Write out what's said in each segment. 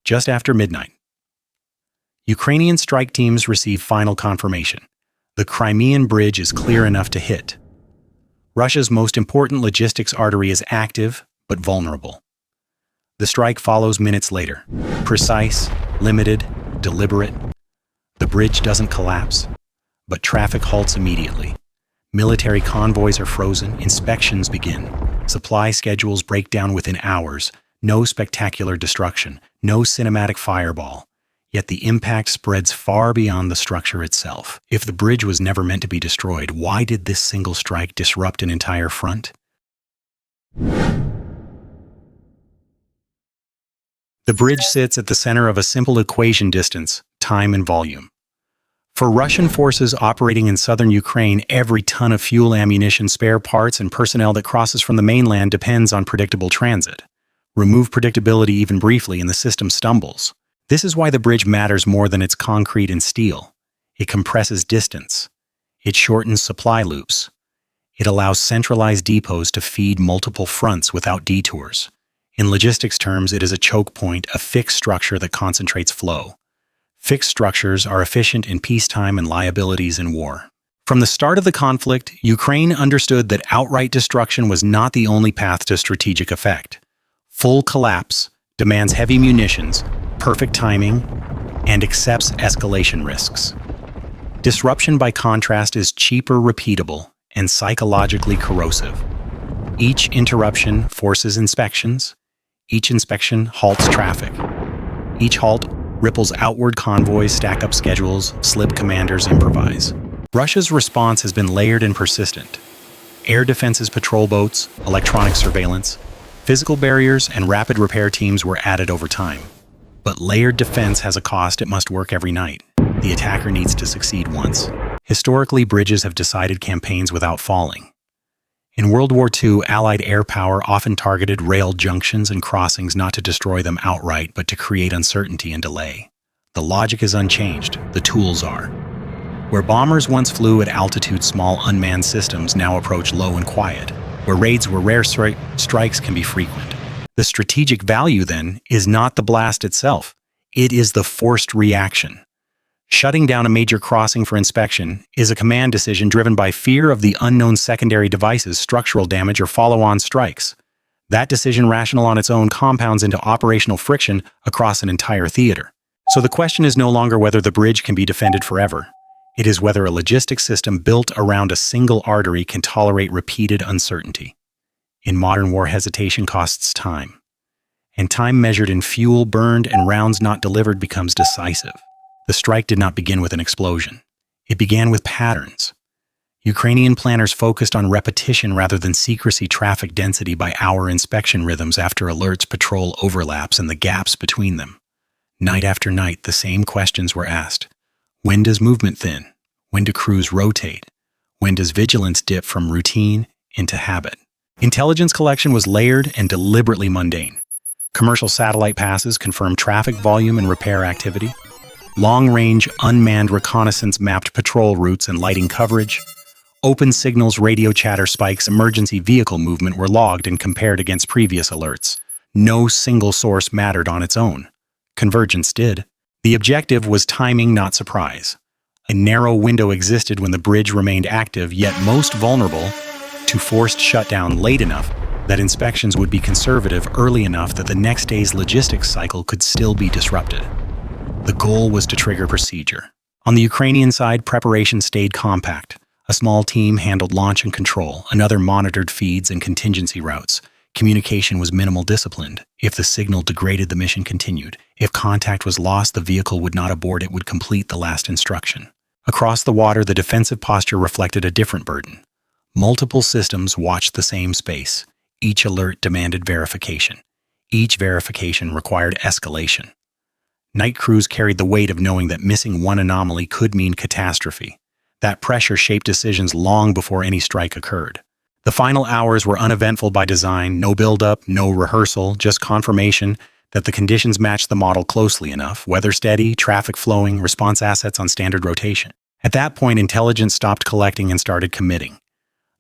just after midnight. Ukrainian strike teams receive final confirmation. The Crimean Bridge is clear enough to hit. Russia's most important logistics artery is active, but vulnerable. The strike follows minutes later. Precise, limited, deliberate. The bridge doesn't collapse, but traffic halts immediately. Military convoys are frozen, inspections begin. Supply schedules break down within hours. No spectacular destruction, no cinematic fireball. Yet the impact spreads far beyond the structure itself. If the bridge was never meant to be destroyed, why did this single strike disrupt an entire front? The bridge sits at the center of a simple equation: distance, time, and volume. For Russian forces operating in southern Ukraine, every ton of fuel, ammunition, spare parts, and personnel that crosses from the mainland depends on predictable transit. Remove predictability even briefly and the system stumbles. This is why the bridge matters more than its concrete and steel. It compresses distance. It shortens supply loops. It allows centralized depots to feed multiple fronts without detours. In logistics terms, it is a choke point, a fixed structure that concentrates flow. Fixed structures are efficient in peacetime and liabilities in war. From the start of the conflict, Ukraine understood that outright destruction was not the only path to strategic effect. Full collapse demands heavy munitions, perfect timing, and accepts escalation risks. Disruption, by contrast, is cheaper, repeatable, and psychologically corrosive. Each interruption forces inspections. Each inspection halts traffic. Each halt ripples outward. Convoys stack up schedules, slip commanders improvise. Russia's response has been layered and persistent. Air defenses, patrol boats, electronic surveillance, physical barriers, and rapid repair teams were added over time. But layered defense has a cost. It must work every night. The attacker needs to succeed once. Historically, bridges have decided campaigns without falling. In World War II, Allied air power often targeted rail junctions and crossings, not to destroy them outright, but to create uncertainty and delay. The logic is unchanged, the tools are. Where bombers once flew at altitude, small unmanned systems now approach low and quiet. Where raids were rare, strikes can be frequent. The strategic value, then, is not the blast itself. It is the forced reaction. Shutting down a major crossing for inspection is a command decision driven by fear of the unknown secondary devices, structural damage, or follow-on strikes. That decision, rational on its own, compounds into operational friction across an entire theater. So the question is no longer whether the bridge can be defended forever. It is whether a logistics system built around a single artery can tolerate repeated uncertainty. In modern war, hesitation costs time. And time measured in fuel burned and rounds not delivered becomes decisive. The strike did not begin with an explosion. It began with patterns. Ukrainian planners focused on repetition rather than secrecy, traffic density by hour inspection rhythms after alerts, patrol overlaps, and the gaps between them. Night after night, the same questions were asked. When does movement thin? When do crews rotate? When does vigilance dip from routine into habit? Intelligence collection was layered and deliberately mundane. Commercial satellite passes confirmed traffic volume and repair activity. Long-range, unmanned reconnaissance mapped patrol routes and lighting coverage. Open signals, radio chatter spikes, emergency vehicle movement were logged and compared against previous alerts. No single source mattered on its own. Convergence did. The objective was timing, not surprise. A narrow window existed when the bridge remained active, yet most vulnerable to forced shutdown late enough that inspections would be conservative, early enough that the next day's logistics cycle could still be disrupted. The goal was to trigger procedure. On the Ukrainian side, preparation stayed compact. A small team handled launch and control, another monitored feeds and contingency routes. Communication was minimal, disciplined. If the signal degraded, the mission continued. If contact was lost, the vehicle would not abort, it would complete the last instruction. Across the water, the defensive posture reflected a different burden. Multiple systems watched the same space. Each alert demanded verification. Each verification required escalation. Night crews carried the weight of knowing that missing one anomaly could mean catastrophe. That pressure shaped decisions long before any strike occurred. The final hours were uneventful by design, no build-up, no rehearsal, just confirmation that the conditions matched the model closely enough, weather steady, traffic flowing, response assets on standard rotation. At that point, intelligence stopped collecting and started committing.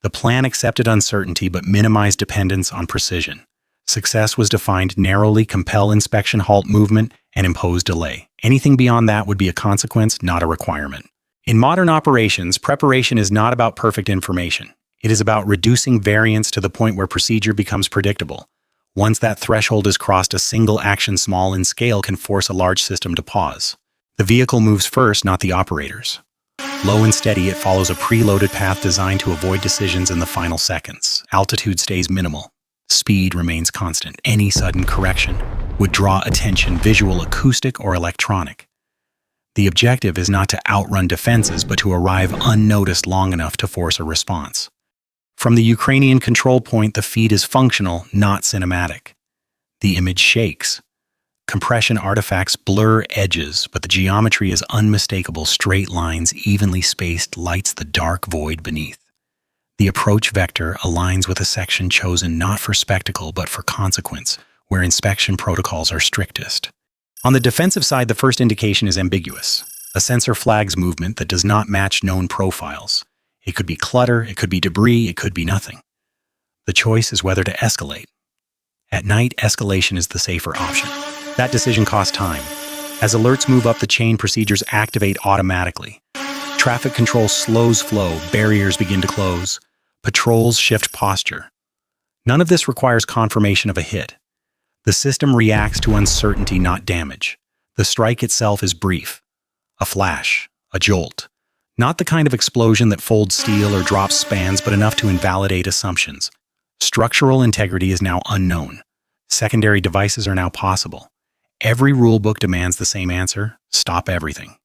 The plan accepted uncertainty but minimized dependence on precision. Success was defined narrowly: compel inspection, halt movement, and impose delay. Anything beyond that would be a consequence, not a requirement. In modern operations, preparation is not about perfect information. It is about reducing variance to the point where procedure becomes predictable. Once that threshold is crossed, a single action small in scale can force a large system to pause. The vehicle moves first, not the operators. Low and steady, it follows a preloaded path designed to avoid decisions in the final seconds. Altitude stays minimal. Speed remains constant. Any sudden correction would draw attention, visual, acoustic, or electronic. The objective is not to outrun defenses, but to arrive unnoticed long enough to force a response. From the Ukrainian control point, the feed is functional, not cinematic. The image shakes. Compression artifacts blur edges, but the geometry is unmistakable. Straight lines, evenly spaced, lights the dark void beneath. The approach vector aligns with a section chosen not for spectacle but for consequence, where inspection protocols are strictest. On the defensive side, the first indication is ambiguous. A sensor flags movement that does not match known profiles. It could be clutter, it could be debris, it could be nothing. The choice is whether to escalate. At night, escalation is the safer option. That decision costs time. As alerts move up the chain, procedures activate automatically. Traffic control slows flow, barriers begin to close, patrols shift posture. None of this requires confirmation of a hit. The system reacts to uncertainty, not damage. The strike itself is brief. A flash, a jolt. Not the kind of explosion that folds steel or drops spans, but enough to invalidate assumptions. Structural integrity is now unknown. Secondary devices are now possible. Every rulebook demands the same answer: stop everything.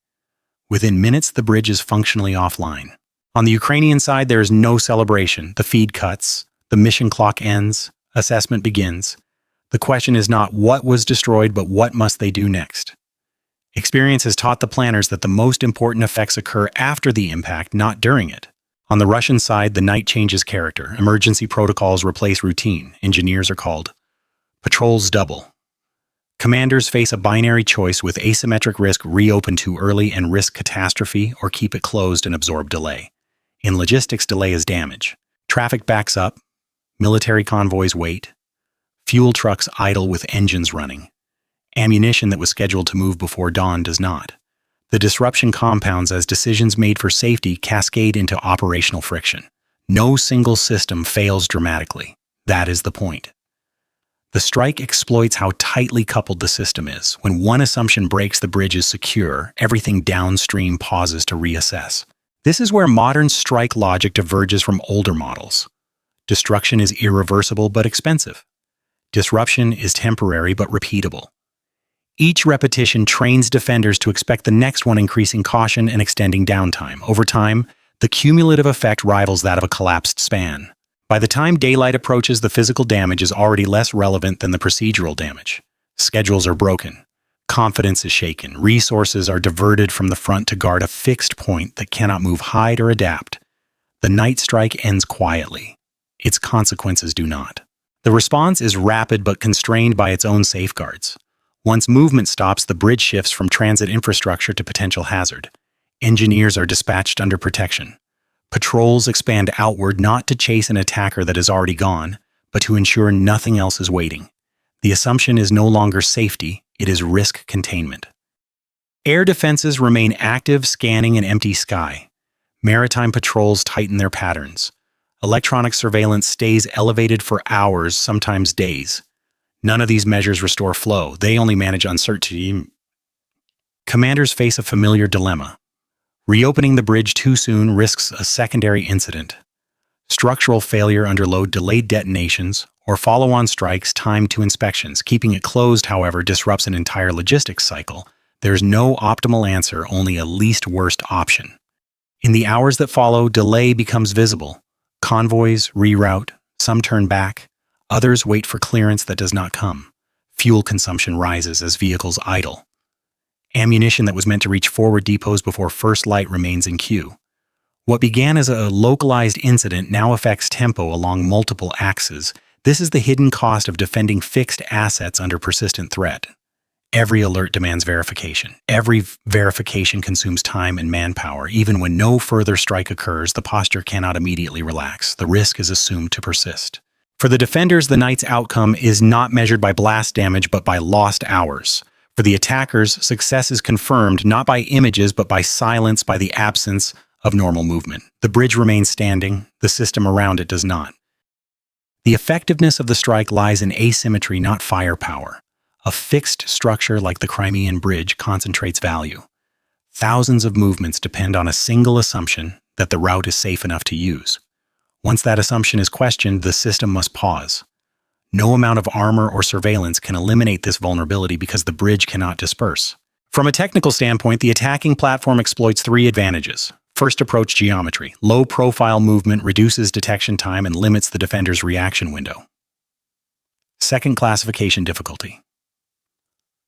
Within minutes, the bridge is functionally offline. On the Ukrainian side, there is no celebration. The feed cuts, the mission clock ends, assessment begins. The question is not what was destroyed, but what must they do next. Experience has taught the planners that the most important effects occur after the impact, not during it. On the Russian side, the night changes character. Emergency protocols replace routine. Engineers are called. Patrols double. Commanders face a binary choice with asymmetric risk: reopen too early and risk catastrophe, or keep it closed and absorb delay. In logistics, delay is damage. Traffic backs up. Military convoys wait. Fuel trucks idle with engines running. Ammunition that was scheduled to move before dawn does not. The disruption compounds as decisions made for safety cascade into operational friction. No single system fails dramatically. That is the point. The strike exploits how tightly coupled the system is. When one assumption breaks, the bridge is secure. Everything downstream pauses to reassess. This is where modern strike logic diverges from older models. Destruction is irreversible but expensive. Disruption is temporary but repeatable. Each repetition trains defenders to expect the next one, increasing caution and extending downtime. Over time, the cumulative effect rivals that of a collapsed span. By the time daylight approaches, the physical damage is already less relevant than the procedural damage. Schedules are broken. Confidence is shaken. Resources are diverted from the front to guard a fixed point that cannot move, hide, or adapt. The night strike ends quietly. Its consequences do not. The response is rapid but constrained by its own safeguards. Once movement stops, the bridge shifts from transit infrastructure to potential hazard. Engineers are dispatched under protection. Patrols expand outward, not to chase an attacker that is already gone, but to ensure nothing else is waiting. The assumption is no longer safety, it is risk containment. Air defenses remain active, scanning an empty sky. Maritime patrols tighten their patterns. Electronic surveillance stays elevated for hours, sometimes days. None of these measures restore flow. They only manage uncertainty. Commanders face a familiar dilemma. Reopening the bridge too soon risks a secondary incident. Structural failure under load, delayed detonations, or follow-on strikes timed to inspections. Keeping it closed, however, disrupts an entire logistics cycle. There's no optimal answer, only a least worst option. In the hours that follow, delay becomes visible. Convoys reroute, some turn back. Others wait for clearance that does not come. Fuel consumption rises as vehicles idle. Ammunition that was meant to reach forward depots before first light remains in queue. What began as a localized incident now affects tempo along multiple axes. This is the hidden cost of defending fixed assets under persistent threat. Every alert demands verification. Every verification consumes time and manpower. Even when no further strike occurs, the posture cannot immediately relax. The risk is assumed to persist. For the defenders, the night's outcome is not measured by blast damage but by lost hours. For the attackers, success is confirmed not by images but by silence, by the absence of normal movement. The bridge remains standing, the system around it does not. The effectiveness of the strike lies in asymmetry, not firepower. A fixed structure like the Crimean Bridge concentrates value. Thousands of movements depend on a single assumption that the route is safe enough to use. Once that assumption is questioned, the system must pause. No amount of armor or surveillance can eliminate this vulnerability because the bridge cannot disperse. From a technical standpoint, the attacking platform exploits three advantages. First, approach geometry. Low-profile movement reduces detection time and limits the defender's reaction window. Second, classification difficulty.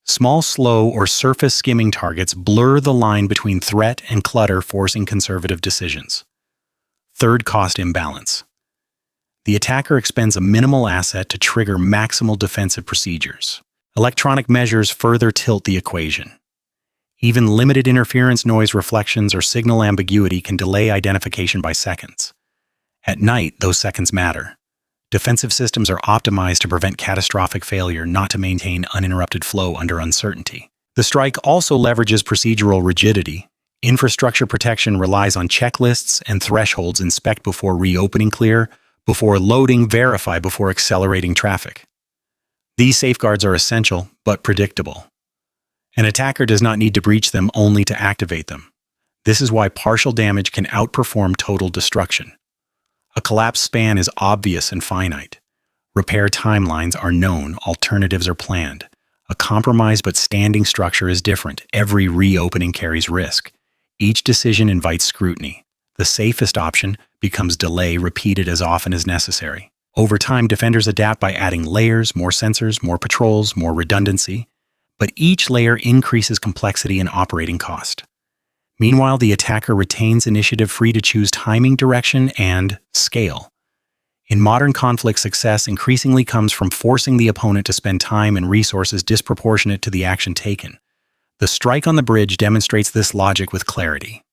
Small, slow, or surface skimming targets blur the line between threat and clutter, forcing conservative decisions. Third, cost imbalance. The attacker expends a minimal asset to trigger maximal defensive procedures. Electronic measures further tilt the equation. Even limited interference, noise, reflections, or signal ambiguity can delay identification by seconds. At night, those seconds matter. Defensive systems are optimized to prevent catastrophic failure, not to maintain uninterrupted flow under uncertainty. The strike also leverages procedural rigidity. Infrastructure protection relies on checklists and thresholds: inspect before reopening, clear before loading, verify before accelerating traffic. These safeguards are essential but predictable. An attacker does not need to breach them only to activate them. This is why partial damage can outperform total destruction. A collapse span is obvious and finite. Repair timelines are known, alternatives are planned. A compromised but standing structure is different. Every reopening carries risk. Each decision invites scrutiny. The safest option becomes delay, repeated as often as necessary. Over time, defenders adapt by adding layers, more sensors, more patrols, more redundancy. But each layer increases complexity and operating cost. Meanwhile, the attacker retains initiative, free to choose timing, direction, and scale. In modern conflict, success increasingly comes from forcing the opponent to spend time and resources disproportionate to the action taken. The strike on the bridge demonstrates this logic with clarity.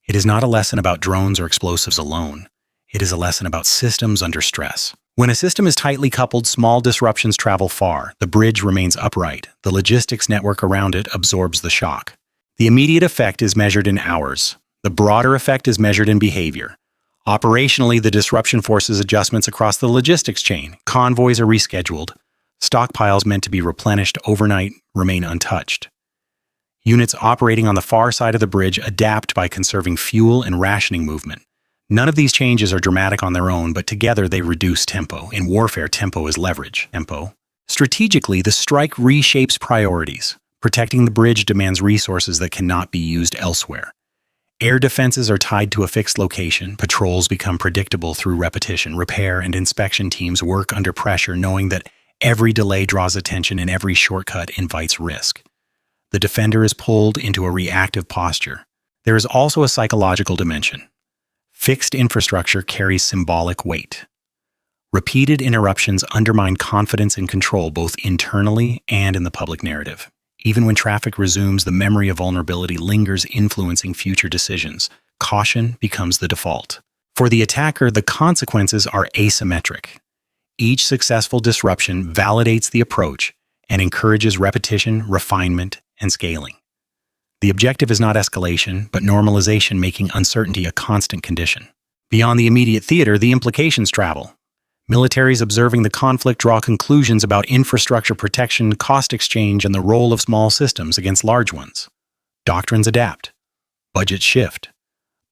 It is not a lesson about drones or explosives alone. It is a lesson about systems under stress. When a system is tightly coupled, small disruptions travel far. The bridge remains upright. The logistics network around it absorbs the shock. The immediate effect is measured in hours. The broader effect is measured in behavior. Operationally, the disruption forces adjustments across the logistics chain. Convoys are rescheduled. Stockpiles meant to be replenished overnight remain untouched. Units operating on the far side of the bridge adapt by conserving fuel and rationing movement. None of these changes are dramatic on their own, but together they reduce tempo. In warfare, tempo is leverage. Strategically, the strike reshapes priorities. Protecting the bridge demands resources that cannot be used elsewhere. Air defenses are tied to a fixed location. Patrols become predictable through repetition. Repair and inspection teams work under pressure, knowing that every delay draws attention and every shortcut invites risk. The defender is pulled into a reactive posture. There is also a psychological dimension. Fixed infrastructure carries symbolic weight. Repeated interruptions undermine confidence and control, both internally and in the public narrative. Even when traffic resumes, the memory of vulnerability lingers, influencing future decisions. Caution becomes the default. For the attacker, the consequences are asymmetric. Each successful disruption validates the approach and encourages repetition, refinement, and scaling. The objective is not escalation, but normalization, making uncertainty a constant condition. Beyond the immediate theater, the implications travel. Militaries observing the conflict draw conclusions about infrastructure protection, cost exchange, and the role of small systems against large ones. Doctrines adapt. Budgets shift.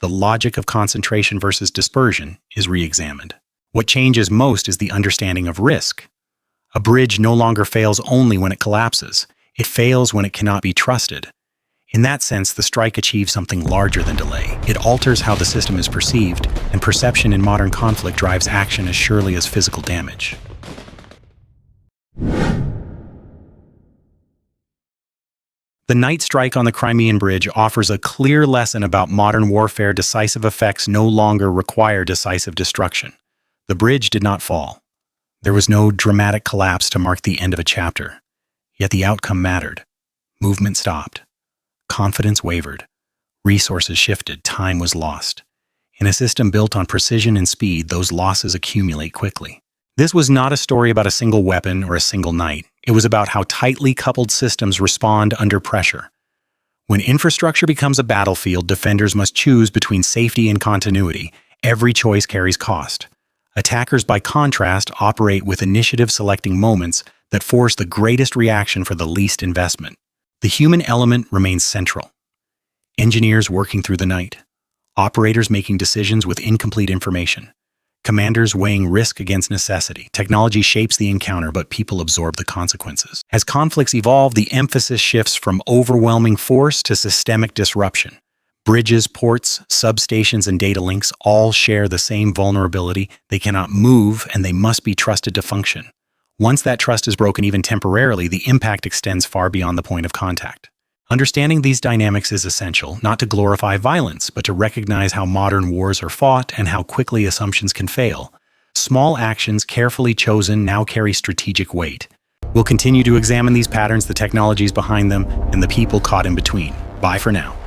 The logic of concentration versus dispersion is re-examined. What changes most is the understanding of risk. A bridge no longer fails only when it collapses. It fails when it cannot be trusted. In that sense, the strike achieves something larger than delay. It alters how the system is perceived, and perception in modern conflict drives action as surely as physical damage. The night strike on the Crimean Bridge offers a clear lesson about modern warfare. Decisive effects no longer require decisive destruction. The bridge did not fall. There was no dramatic collapse to mark the end of a chapter. Yet the outcome mattered. Movement stopped. Confidence wavered. Resources shifted. Time was lost. In a system built on precision and speed, those losses accumulate quickly. This was not a story about a single weapon or a single night. It was about how tightly coupled systems respond under pressure. When infrastructure becomes a battlefield, defenders must choose between safety and continuity. Every choice carries cost. Attackers, by contrast, operate with initiative, selecting moments that force the greatest reaction for the least investment. The human element remains central. Engineers working through the night. Operators making decisions with incomplete information. Commanders weighing risk against necessity. Technology shapes the encounter, but people absorb the consequences. As conflicts evolve, the emphasis shifts from overwhelming force to systemic disruption. Bridges, ports, substations, and data links all share the same vulnerability. They cannot move, and they must be trusted to function. Once that trust is broken, even temporarily, the impact extends far beyond the point of contact. Understanding these dynamics is essential, not to glorify violence, but to recognize how modern wars are fought and how quickly assumptions can fail. Small actions carefully chosen now carry strategic weight. We'll continue to examine these patterns, the technologies behind them, and the people caught in between. Bye for now.